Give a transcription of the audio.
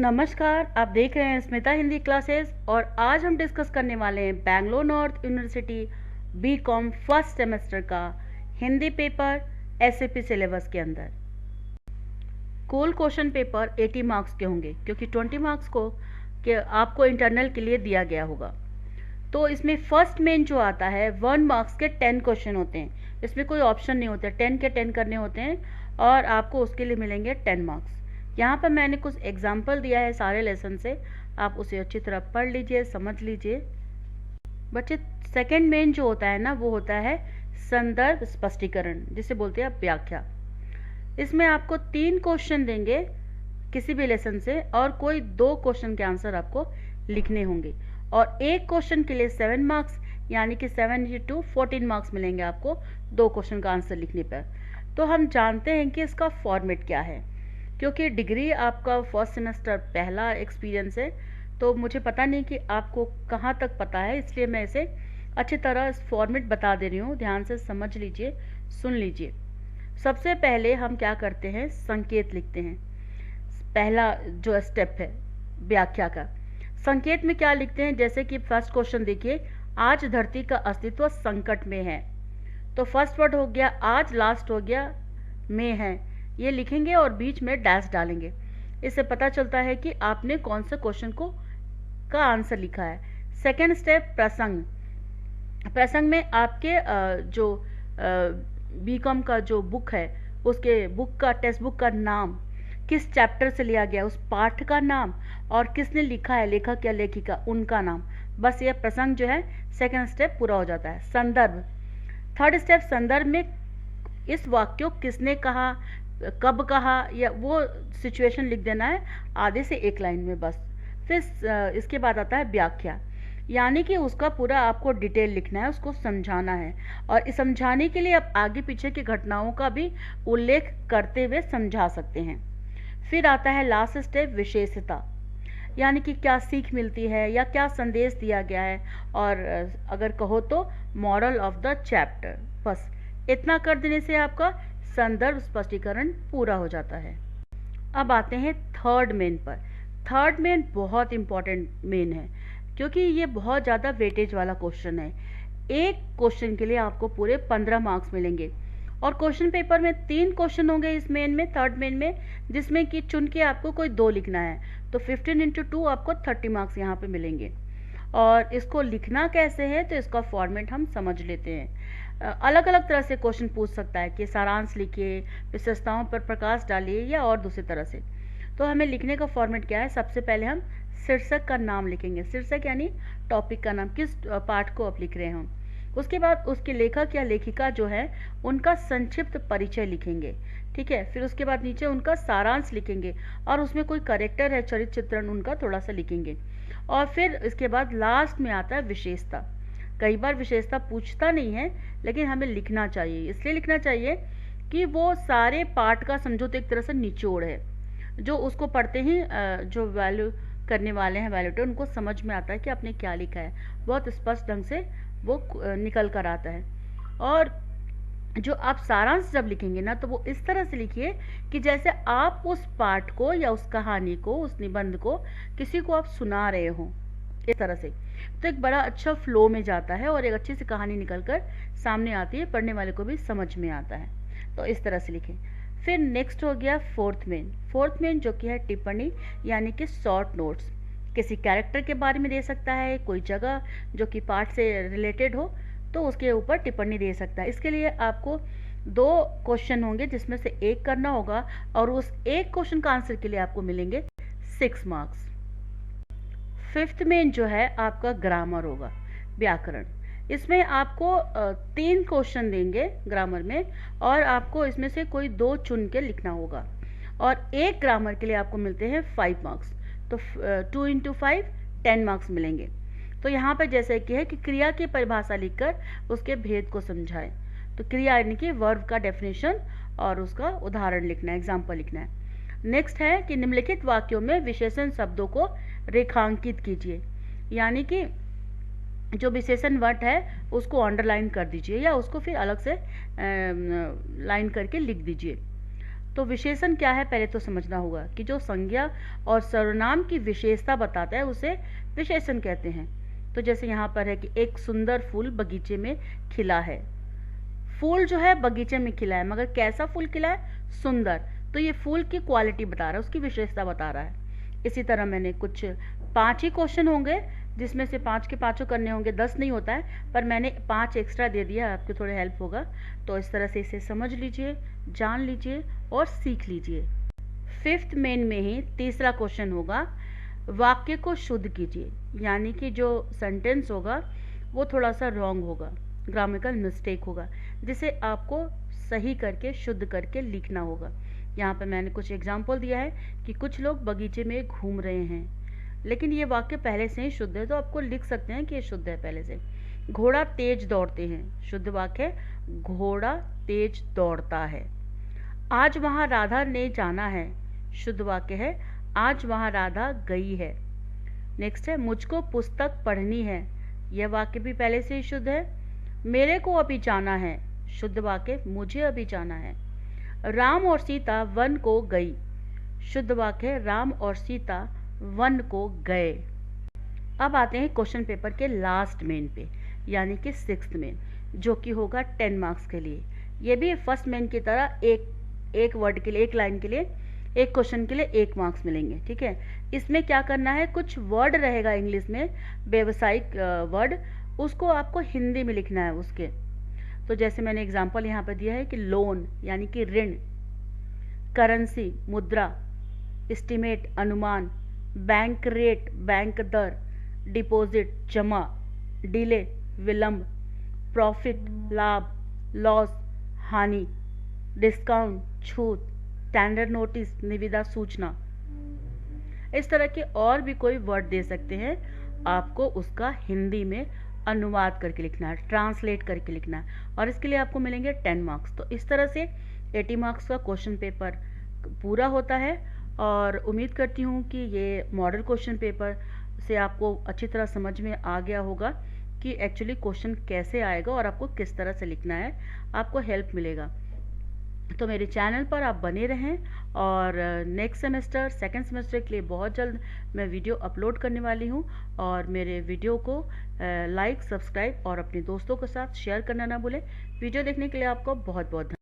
नमस्कार, आप देख रहे हैं स्मिता हिंदी क्लासेस और आज हम डिस्कस करने वाले हैं Bangalore north university BCom first semester का हिंदी पेपर एसएपी सिलेबस के अंदर। कुल क्वेश्चन पेपर 80 मार्क्स के होंगे क्योंकि 20 मार्क्स को आपको इंटरनल के लिए दिया गया होगा। तो इसमें फर्स्ट मेन जो आता है 1 मार्क्स के 10 क्वेश्चन होते हैं। इसमें कोई ऑप्शन नहीं होता, 10 के 10 करने होते हैं और आपको उसके लिए मिलेंगे 10 मार्क्स। यहाँ पर मैंने कुछ एग्जाम्पल दिया है सारे लेसन से, आप उसे अच्छी तरह पढ़ लीजिए, समझ लीजिए। बच्चे सेकंड मेन जो होता है ना वो होता है संदर्भ स्पष्टीकरण, जिसे बोलते हैं व्याख्या। इसमें आपको 3 क्वेश्चन देंगे किसी भी लेसन से और कोई 2 क्वेश्चन के आंसर आपको लिखने होंगे और एक क्वेश्चन के लिए 7 मार्क्स यानी कि 7 × 14 मार्क्स मिलेंगे आपको 2 क्वेश्चन का आंसर लिखने पर। तो हम जानते हैं कि इसका फॉर्मेट क्या है, क्योंकि डिग्री आपका फर्स्ट सेमेस्टर पहला एक्सपीरियंस है तो मुझे पता नहीं कि आपको कहाँ तक पता है, इसलिए मैं इसे अच्छी तरह इस फॉर्मेट बता दे रही हूँ। ध्यान से समझ लीजिए, सुन लीजिए। सबसे पहले हम क्या करते हैं, संकेत लिखते हैं। पहला जो स्टेप है व्याख्या का, संकेत में क्या लिखते हैं, जैसे कि फर्स्ट क्वेश्चन देखिए, आज धरती का अस्तित्व संकट में है। तो फर्स्ट वर्ड हो गया आज, लास्ट हो गया में है, ये लिखेंगे और बीच में डैश डालेंगे। इससे पता चलता है कि आपने कौन से क्वेश्चन का आंसर लिखा है। सेकेंड स्टेप प्रसंग। प्रसंग में आपके जो बीकॉम का जो बुक है उसके बुक का टेक्स्ट बुक का नाम, किस चैप्टर से लिया गया, उस पाठ का नाम और किसने लिखा है, लेखक या लेखिका, उनका नाम। बस ये प्रसंग जो है सेकेंड स्टेप पूरा हो जाता है। संदर्भ। थर्ड स्टेप संदर्भ में इस वाक्य को किसने कहा, कब कहा, या वो सिचुएशन लिख देना है आधे से एक लाइन में बस। फिर इसके बाद आता है व्याख्या, यानी कि उसका पूरा आपको डिटेल लिखना है, उसको समझाना है और इस समझाने के लिए आप आगे पीछे की घटनाओं का भी उल्लेख करते हुए समझा सकते हैं। फिर आता है लास्ट स्टेप विशेषता, यानी कि क्या सीख मिलती है या क्या संदेश दिया गया है और अगर कहो तो मॉरल ऑफ द चैप्टर। बस इतना कर देने से आपका संदर्भ स्पष्टीकरण पूरा हो जाता है। अब आते हैं थर्ड मेन पर। थर्ड मेन बहुत इंपॉर्टेंट मेन है क्योंकि ये बहुत ज़्यादा वेटेज वाला क्वेश्चन है। एक क्वेश्चन के लिए आपको पूरे 15 मार्क्स मिलेंगे और क्वेश्चन पेपर में 3 क्वेश्चन होंगे इस मेन में, थर्ड मेन में, जिसमें कि चुन के आपको कोई 2 लिखना है। तो 15 × 2 आपको 30 मार्क्स यहाँ पे मिलेंगे। और इसको लिखना कैसे है तो इसका फॉर्मेट हम समझ लेते हैं। अलग अलग तरह से क्वेश्चन पूछ सकता है कि सारांश लिखिए, विशेषताओं पर प्रकाश डालिए या और दूसरी तरह से। तो हमें लिखने का फॉर्मेट क्या है, सबसे पहले हम शीर्षक का नाम लिखेंगे। शीर्षक यानी टॉपिक का नाम, किस पाठ को आप लिख रहे हो। उसके बाद उसके लेखक या लेखिका जो है उनका संक्षिप्त परिचय लिखेंगे, ठीक है। फिर उसके बाद नीचे उनका सारांश लिखेंगे और उसमें कोई करेक्टर है, चरित्र चित्रण उनका थोड़ा सा लिखेंगे। और फिर इसके बाद लास्ट में आता है विशेषता। कई बार विशेषता पूछता नहीं है लेकिन हमें लिखना चाहिए, इसलिए लिखना चाहिए कि वो सारे पाठ का समझो तो एक तरह से निचोड़ है, जो उसको पढ़ते ही जो वैल्यू करने वाले हैं वैल्यूटर उनको समझ में आता है कि आपने क्या लिखा है, बहुत स्पष्ट ढंग से वो निकल कर आता है। और जो आप सारांश जब लिखेंगे ना तो वो इस तरह से लिखिए कि जैसे आप उस पाठ को या उस कहानी को, उस निबंध को किसी को आप सुना रहे हो, इस तरह से। तो एक बड़ा अच्छा फ्लो में जाता है और एक अच्छी सी कहानी निकलकर सामने आती है, पढ़ने वाले को भी समझ में आता है। तो इस तरह से लिखें। फिर नेक्स्ट हो गया फोर्थ मेन। फोर्थ मेन जो कि है टिप्पणी, यानी कि शॉर्ट नोट्स। किसी कैरेक्टर के बारे में दे सकता है, कोई जगह जो कि पाठ से रिलेटेड हो तो उसके ऊपर टिप्पणी दे सकता है। इसके लिए आपको 2 क्वेश्चन होंगे जिसमें से एक करना होगा और उस एक क्वेश्चन का आंसर के लिए आपको मिलेंगे 6 मार्क्स। फिफ्थ मेन जो है आपका ग्रामर होगा, व्याकरण। इसमें आपको 3 क्वेश्चन देंगे ग्रामर में और आपको इसमें से कोई 2 चुन के लिखना होगा और एक ग्रामर के लिए आपको मिलते हैं 5 मार्क्स। तो 2 × 5 10 मार्क्स मिलेंगे। तो यहाँ पर जैसे कि है कि क्रिया की परिभाषा लिखकर उसके भेद को समझाएं। तो क्रिया यानी कि वर्ब का डेफिनेशन और उसका उदाहरण लिखना है, एग्जाम्पल लिखना है। नेक्स्ट है कि निम्नलिखित वाक्यों में विशेषण शब्दों को रेखांकित कीजिए, यानी कि जो विशेषण वर्ड है उसको अंडरलाइन कर दीजिए या उसको फिर अलग से लाइन करके लिख दीजिए। तो विशेषण क्या है पहले तो समझना होगा कि जो संज्ञा और सर्वनाम की विशेषता बताता है उसे विशेषण कहते हैं। तो जैसे यहाँ पर है कि एक सुंदर फूल बगीचे में खिला है। फूल जो है बगीचे में खिला है, मगर कैसा फूल खिला है? सुंदर। तो ये फूल की क्वालिटी बता रहा है, उसकी विशेषता बता रहा है। इसी तरह मैंने कुछ 5 ही क्वेश्चन होंगे, जिसमें से 5 के 5 करने होंगे, 10 नहीं होता है, पर मैंने 5 एक्स्ट्रा दे दिया, आपको थोड़े हेल्प होगा। तो इस तरह से इसे समझ लीजिए, जान लीजिए और सीख लीजिए। 5th मेन में ही तीसरा क्वेश्चन होगा, वाक्य को शुद्ध कीजिए। यानी कि जो सेंटेंस होगा वो थोड़ा सा रॉन्ग होगा, ग्रामेटिकल मिस्टेक होगा, जिसे आपको सही करके शुद्ध करके लिखना होगा। यहाँ पर मैंने कुछ एग्जाम्पल दिया है कि कुछ लोग बगीचे में घूम रहे हैं, लेकिन ये वाक्य पहले से ही शुद्ध है, तो आपको लिख सकते हैं कि ये शुद्ध है पहले से। घोड़ा तेज दौड़ते हैं, शुद्ध वाक्य है घोड़ा तेज दौड़ता है। आज वहाँ राधा ने जाना है, शुद्ध वाक्य है आज वहाँ राधा गई है। नेक्स्ट है मुझको पुस्तक पढ़नी है, यह वाक्य भी पहले से ही शुद्ध है। मेरे को अभी जाना है, शुद्ध वाक्य मुझे अभी जाना है। राम और सीता वन को गई, शुद्ध वाक्य है राम और सीता वन को गए। अब आते हैं क्वेश्चन पेपर के लास्ट मेन पे, यानी कि 6th मेन, जो कि होगा 10 मार्क्स के लिए। ये भी फर्स्ट मेन की तरह एक वर्ड के लिए, एक लाइन के लिए, एक क्वेश्चन के लिए 1 मार्क्स मिलेंगे। ठीक है, इसमें क्या करना है, कुछ वर्ड रहेगा इंग्लिश में, व्यावसायिक वर्ड, उसको आपको हिंदी में लिखना है उसके। तो जैसे मैंने एग्जांपल यहाँ पर दिया है कि लोन यानी कि ऋण, करेंसी मुद्रा, एस्टिमेट अनुमान, बैंक रेट बैंक दर, डिपॉजिट जमा, डिले विलंब, प्रॉफिट लाभ, लॉस हानि, डिस्काउंट छूट, स्टैंडर्ड नोटिस निविदा सूचना। इस तरह के और भी कोई वर्ड दे सकते हैं, आपको उसका हिंदी में अनुवाद करके लिखना है, ट्रांसलेट करके लिखना है, और इसके लिए आपको मिलेंगे 10 मार्क्स। तो इस तरह से 80 मार्क्स का क्वेश्चन पेपर पूरा होता है। और उम्मीद करती हूँ कि ये मॉडल क्वेश्चन पेपर से आपको अच्छी तरह समझ में आ गया होगा कि एक्चुअली क्वेश्चन कैसे आएगा और आपको किस तरह से लिखना है, आपको हेल्प मिलेगा। तो मेरे चैनल पर आप बने रहें, और नेक्स्ट सेमेस्टर, सेकंड सेमेस्टर के लिए बहुत जल्द मैं वीडियो अपलोड करने वाली हूँ। और मेरे वीडियो को लाइक, सब्सक्राइब और अपने दोस्तों के साथ शेयर करना ना भूलें। वीडियो देखने के लिए आपको बहुत बहुत धन्यवाद।